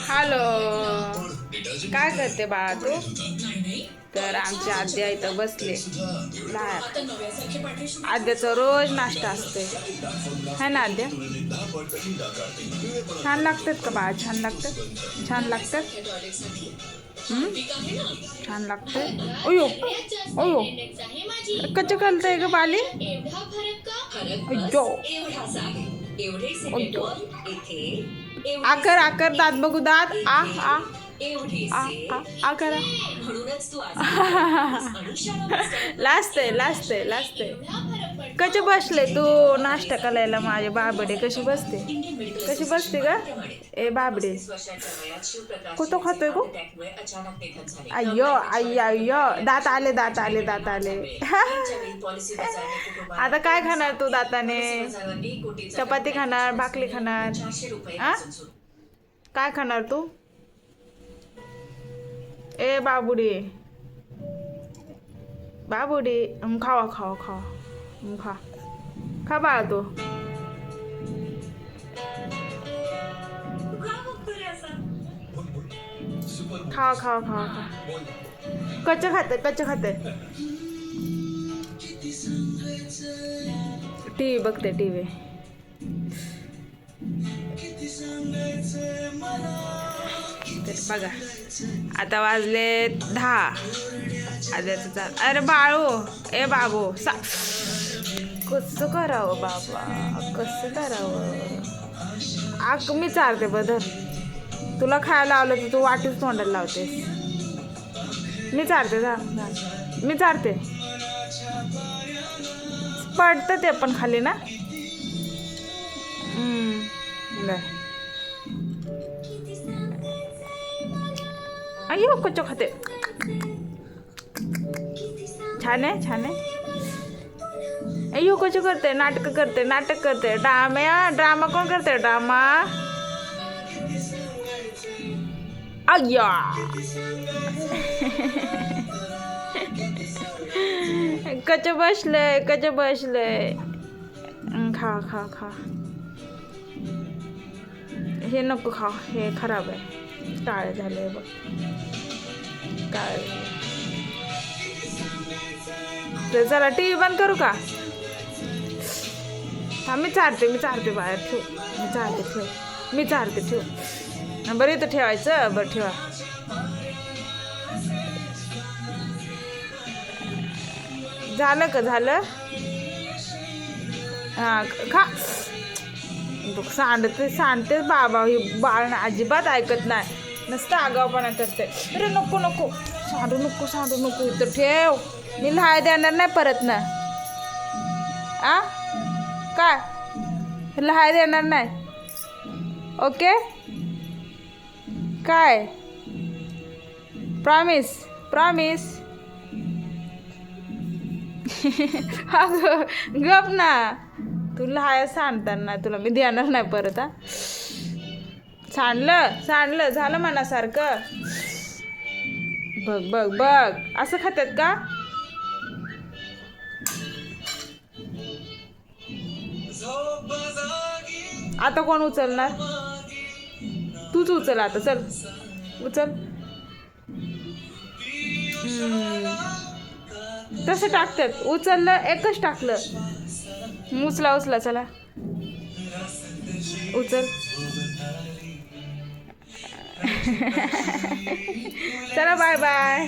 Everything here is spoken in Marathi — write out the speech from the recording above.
हॅलो, काय करते बाळा तू? तर आमची आद्या इथं बसले. आद्याचा रोज नाश्ता असते, है ना आद्या? छान लागतात का बाळा? छान लागतात, छान लागतात. छान लागते. अयो अयो, कच्चं करतंय ग बाली. अयो अयो, आकर आकर, दात बघू, दात. आ आ आ आ आ करा. लाजते लाजते लाजते. कसे बसले तू नाश्ता करायला? माझे बाबडे कशी बसते, कशी बसते ग? ए बाबडे, कुठं खातोय गो? अय्यो अय्यो अय्यो, दात आले दात आले दात आले. आता काय खाणार तू दाताने? चपाती खाणार, भाकरी खाणार? आ, काय खाणार तू? ए बाबुडी, बाबुडी, खावा खावा खावा, खा खा बाळा तू. खावा खावा खावा खा. कच्चं खाते, कच्चं खाते. टी व्ही बघते, टी व्ही. बघा, आता वाजले 10. अरे बाळू, ए बाबू, कसं करावं बाबा, कसं करावं? आक मी चालते बदल. तुला खायला लावलं तर तू वाटीच तोंडाला लावतेस. मी चालते, जा मी चालते. पडतं ते पण खाली ना. अय्यो, कच्चं खाते. छान आहे, छान आहे. अय्यो, कच्चं करते, नाटक करते, नाटक करते. ड्रामा कोण करते? ड्रामा. अय्या, कच्चं बसलंय, कच्चं बसलंय. खा खा खा. हे नको खा, हे खराब आहे. काळे झाले बघ, काळे. तर चला टी व्ही बंद करू का? हा, मी चालते बाहेर. ठेव, मी चालते, ठेव, मी चालते, ठेव. बरं इथं ठेवायचं. बरं ठेवा. झालं का? झालं. हा खा. सांडतेच बाबा, ही बाळ अजिबात ऐकत नाही, नुसतं आगावपणा करते. अरे नको नको, सांडू नको, सांडू नको. इथं ठेव, मी लहाय देणार नाही परत ना. आ काय? लहाय देणार नाही, ओके? काय? Promise, promise. अगं गप ना, तुला हाय सांडताना तुला मी देणार नाही परत. हा, सांडलं सांडलं झालं मनासारखं. बघ बघ बघ, असं खातात का? आता कोण उचलणार? तूच उचल आता, चल उचल. तसं टाकतात, उचललं एकच टाकलं. उचला उचला, चला उचल. चला बाय बाय.